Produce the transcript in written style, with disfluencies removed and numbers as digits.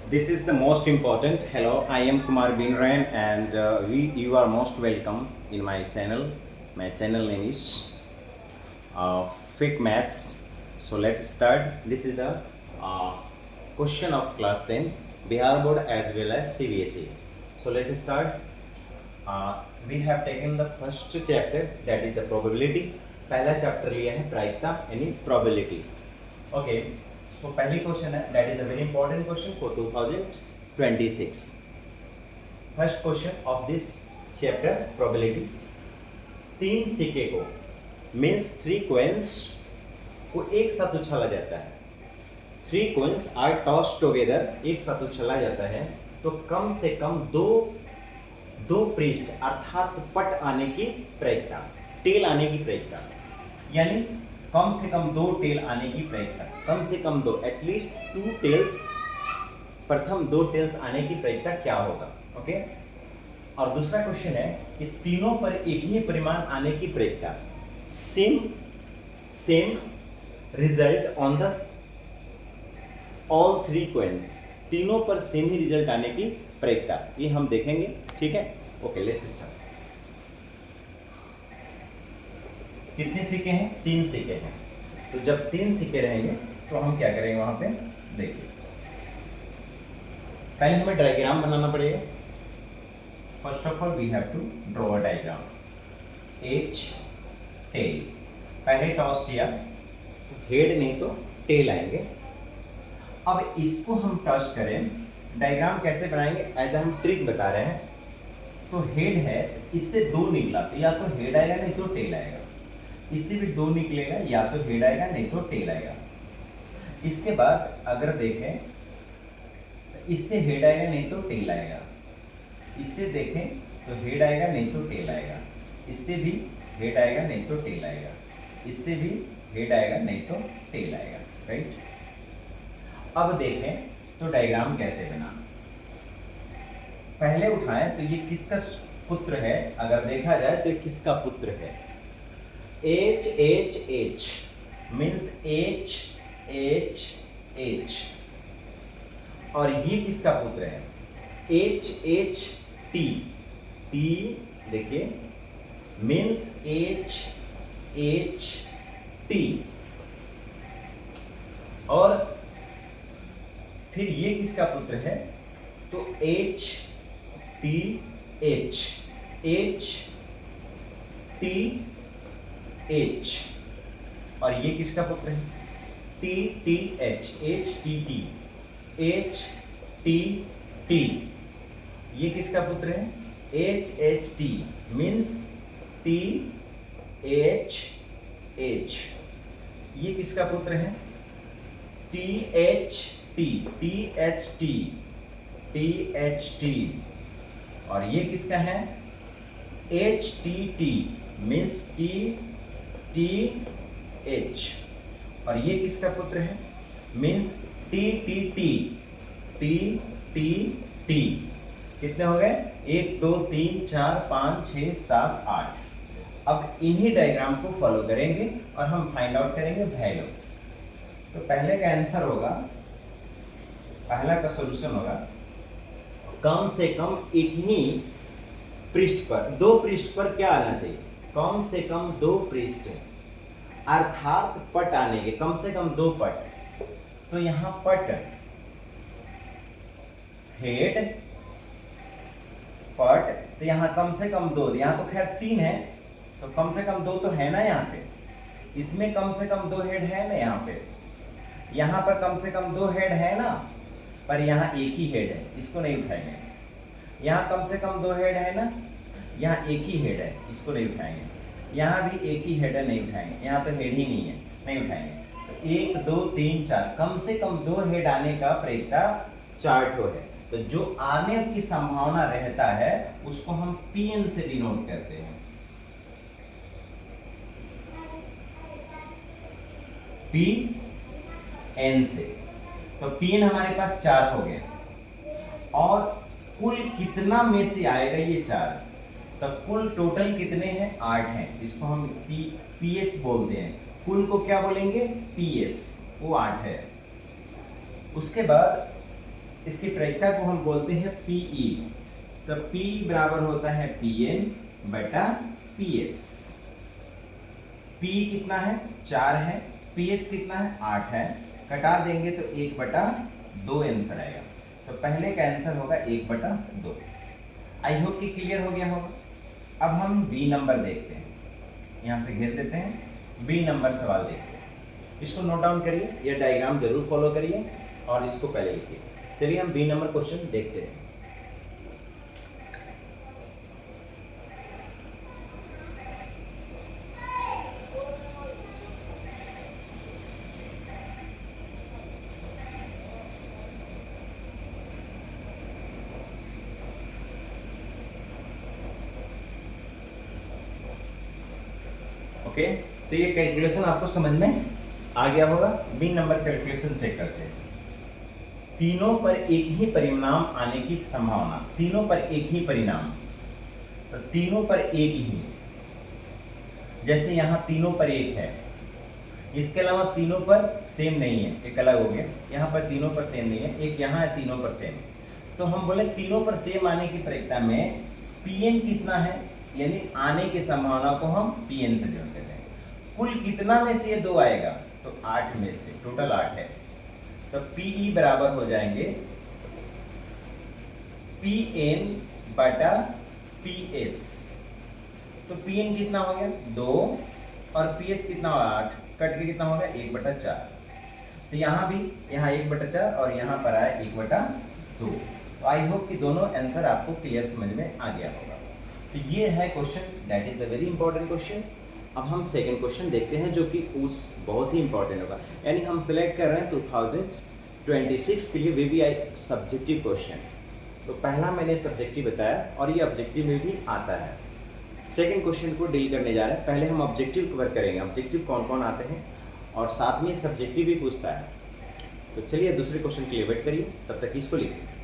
This is the most important. Hello, I am Kumar Binrayan, and you are most welcome in my channel. My channel name is Fake Maths. So let's start. This is the uh, question of class 10 Bihar board as well as CBSE. So let's start. We have taken the first chapter, that is the probability. पहला chapter लिया है प्रायिकता यानी probability. Okay. So पहली question है, that is the very important question for 2026. First question of this chapter probability. 3 सिक्के को means 3 coins को एक साथ उछाला जाता है. 3 coins are tossed together, एक साथ उछाला जाता है तो कम से कम दो पृष्ठ अर्थात पट आने की प्रायिकता, टेल आने की प्रायिकता, यानी कम से कम 2 टेल आने की प्रायिकता, कम से कम 2 एटलीस्ट 2 टेल्स, प्रथम 2 टेल्स आने की प्रायिकता क्या होगा. ओके. और दूसरा क्वेश्चन है कि तीनों पर एक ही परिमाण आने की प्रायिकता, same result on the all 3 coins, तीनों पर सेम ही रिजल्ट आने की प्रायिकता, ये हम देखेंगे. ठीक है. Okay, let's start. कितने सिक्के हैं? 3 सिक्के हैं. तो जब 3 सिक्के रहेंगे तो हम क्या करेंगे वहां पे, देखिए पहले हमें डायग्राम बनाना पड़ेगा. First of all we have to draw a diagram. H tail, पहले टॉस किया तो हेड नहीं तो टेल आएंगे. अब इसको हम टॉस करें, डायग्राम कैसे बनाएंगे एज हम ट्रिक बता रहे हैं. तो हेड है, इससे 2 निकला तो या तो हेड आएगा नहीं तो टेल आएगा. इससे भी 2 निकलेगा, या तो हेड आएगा नहीं तो टेल आएगा. इसके बाद अगर देखें तो इससे हेड आएगा नहीं तो टेल आएगा. इससे देखें तो हेड आएगा नहीं तो टेल आएगा. इससे भी हेड आएगा नहीं तो टेल आएगा. इससे भी हेड आएगा नहीं तो टेल आएगा. राइट. अब देखें तो डायग्राम कैसे बना. पहले उठाएं तो ये किसका पुत्र है, अगर देखा जाए तो किसका पुत्र है. H H H means H H H, और ये किसका पुत्र है, एच एच टी. टी देखिए मीन्स एच एच टी, और फिर ये किसका पुत्र है, तो H T H, H T H, और ये किसका पुत्र है, T T H, H T T, H T T. ये किसका पुत्र है, H H T means T H H. ये किसका पुत्र है, T H T, T H T, T H T, और ये किसका है, H T T means T T H, और ये किसका पुत्र है, means T T T, T T T. कितने हो गए, 1 2 3 4 5 6 7 8. अब इन्हीं डायग्राम को फॉलो करेंगे और हम फाइंड आउट करेंगे वैल्यू. तो पहले का आंसर होगा, पहला का सॉल्यूशन होगा कम से कम एक ही पृष्ठ पर, 2 पृष्ठ पर क्या आना चाहिए, कम से कम 2 पृष्ठ अर्थात पट आने के, कम से कम 2 पट. तो यहां पट, हेड पट, तो यहां कम से कम 2, यहां तो खैर 3 है तो कम से कम 2 तो है ना यहाँ पे. इसमें कम से कम 2 हेड है ना यहाँ पे. यहाँ पर कम से कम 2 हेड है ना, पर यहाँ एक ही हेड है, इसको नहीं उठाएंगे. यहाँ कम से कम 2 हेड है ना, यहाँ एक ही हेड है, इसको नहीं उठाएंगे. यहाँ भी एक ही हेड है, नहीं उठाएंगे. यहाँ तो हेड ही नहीं है, नहीं उठाएंगे. तो 1 2 3 4, कम से कम 2 हेड आने का प्रायिकता 4 ठो है. तो जो आने की संभावना रहता है उसको हम Pn से डिनोट करते हैं. Pn से. तो Pn हमारे पास 4 हो गया, और कुल कितना में से आएगा ये 4, तो कुल टोटल कितने हैं, 8 हैं. इसको हम PS बोलते हैं. कुल को क्या बोलेंगे, PS, वो 8 है. उसके बाद इसकी प्रायिकता को हम बोलते हैं पीई। तो पी बराबर होता है पीएन बटा पीएस। पी कितना है 4 है, पीएस कितना है 8 है, कटा देंगे तो 1/2 आंसर आएगा। तो पहले का आंसर होगा 1/2। आई होप कि क्लियर हो गया होगा। अब हम बी नंबर देखते हैं, यहाँ से घेर देते हैं। बी नंबर सवाल देखते हैं, इसको नोट डाउन करिए, ये डायग्राम जरूर फॉलो करिए और इसको पहले लिखिए। चलिए हम बी नंबर क्वेश्चन देखते हैं। ओके, तो ये कैलकुलेशन आपको समझ में आ गया होगा। बी नंबर कैलकुलेशन चेक करते हैं। तीनों पर एक ही परिणाम आने की संभावना, तीनों पर एक ही परिणाम, तो तीनों पर एक ही, जैसे यहाँ तीनों पर एक है, इसके अलावा तीनों पर सेम नहीं है, एक अलग हो गया। यहाँ पर तीनों पर सेम नहीं है, एक यहाँ है तीनों पर सेम। तो हम बोले तीनों पर सेम आने की प्रायिकता में पीएन कितना है, यानी आने की संभावना को हम पीएन से जोड़ते हैं। कुल कितना में से ये 2 आएगा, तो 8 में से, टोटल 8 है। तो पीई बराबर हो जाएंगे पीएन बटा पीएस। तो पीएन कितना हो गया 2 और पीएस कितना होगा 8, कट के कितना होगा 1/4। तो यहाँ भी, यहाँ 1/4 और यहाँ पर आया 1/2। तो आई होप कि दोनों आंसर आपको क्लियर समझ में आ गया होगा। तो ये है question, that is the very important question. अब हम सेकंड क्वेश्चन देखते हैं जो कि उस बहुत ही इंपॉर्टेंट होगा, यानी हम सिलेक्ट कर रहे हैं 2026 के लिए वीवीआई सब्जेक्टिव क्वेश्चन। तो पहला मैंने सब्जेक्टिव बताया और ये ऑब्जेक्टिव में भी आता है। सेकंड क्वेश्चन को डील करने जा रहे हैं। पहले हम ऑब्जेक्टिव कवर करेंगे, ऑब्जेक्टिव कौन कौन आते हैं, और साथ में सब्जेक्टिव भी पूछता है। तो चलिए दूसरे क्वेश्चन के लिए वेट करिए, तब तक इसको लिखिए।